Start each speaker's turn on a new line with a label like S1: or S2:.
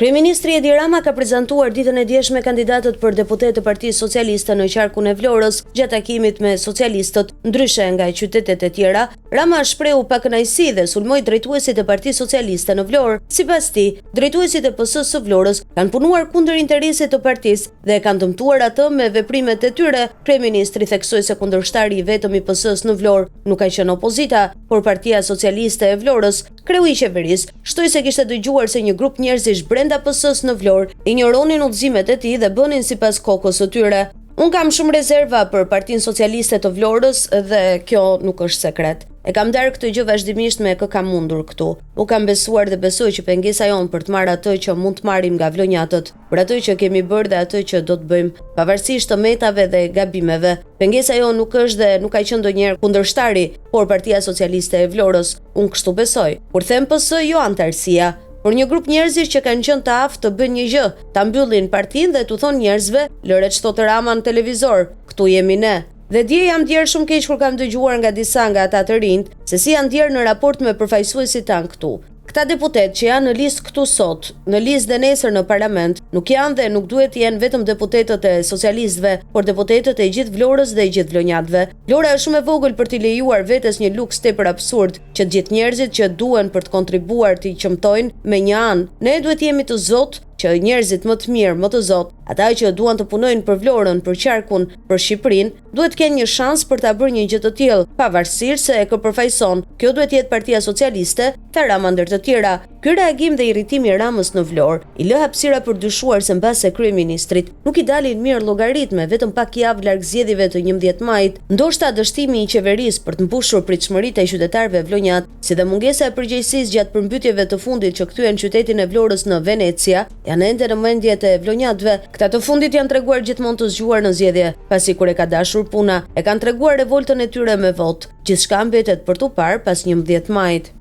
S1: Kryeministri Edi Rama ka prezantuar ditën e djeshme kandidatët për deputet të Partisë Socialiste në qarkun e Vlorës gjatë takimit me socialistët. Ndryshe nga qytetet e tjera, Rama shprehu pakënaqësi dhe sulmoi drejtuesit e Partisë Socialiste në Vlorë. Sipas tij, drejtuesit e PS-së së Vlorës kanë punuar kundër interesit të partisë dhe kanë dëmtuar atë me veprimet e tyre. Kryeministri theksoi se kundërshtari i vetëm i PS-së në Vlorë nuk ka qenë opozita, por Partia Socialiste e Vlorës. Kreu i qeverisë shtoi se kishte dëgjuar se një grup njerëzish brenda PS-së në Vlorë injoronin udhëzimet e tij dhe bënin sipas kokës së tyre. Unë kam shumë rezerva për Partinë Socialiste të Vlorës dhe kjo nuk është sekret. E kam darë këtë gjë vazhdimisht me kë kam mundur këtu. U kam besuar dhe besoj që pengesa jonë për të marrë atë që mund të marrim nga vlonjatët, për atë që kemi bërë dhe atë që do të bëjmë, pavarësisht të metave dhe gabimeve. Pengesa jonë nuk është dhe nuk ka qenë ndonjëherë kundërshtari, por Partia Socialiste e Vlorës. Unë kështu besoj. Kur them PS, jo antarësia, por një grup njerëzish që kanë qenë të aftë të bëjnë një gjë, ta mbyllin partinë dhe t'u thonë njerëzve, lëre ç'to të Rama në televizor, këtu jemi ne. Dhe dje jam ndjerë shumë keq kur kam dëgjuar nga disa nga ata të rinjt se si janë ndjerë në raport me përfaqësuesit tanë këtu. Këta deputet që janë në listë këtu sot, në listë dhe nesër në parlament, nuk janë dhe nuk duhet të jenë vetëm deputetët e socialistëve, por deputetët e gjithë Vlorës dhe gjithë vlonjatëve. Vlora është shumë e vogël për t'i lejuar vetes një luks tepër absurd që të gjithë njerëzit që duhen për të kontribuar t'i qëmtojnë me një anë. Ne duhet jemi të zotë që njerëzit më të mirë, më të zotë, ata që duan të punojnë për Vlorën, për qarkun, për Shqipërinë, duhet të kenë një shans për ta bërë një gjë të tillë, pavarësisht se e përfaqëson. Kjo duhet të jetë Partia Socialiste, tha Rama ndër të tjera. Ky reagim dhe irritimi i Ramës në Vlorë i lë hapësira për dyshuar se mbase kryeministrit nuk i dalin mirë llogaritme vetëm pak javë larg zgjedhjeve të 11 majit, ndoshta dështimi i qeverisë për të mbushur pritshmëritë e qytetarëve vlonjat, si dhe mungesa e përgjegjësisë gjatë përmbytjeve të fundit që kthyen qytetin e Vlorës në Venecia, janë ende në mendjet e vlonjatëve. Këta të fundit janë treguar gjithmonë të zgjuar në zgjedhje, pasi kur e ka dashur puna, e kanë treguar revoltën e tyre me votë. Gjithçka mbetet për tu parë pas 11 majit.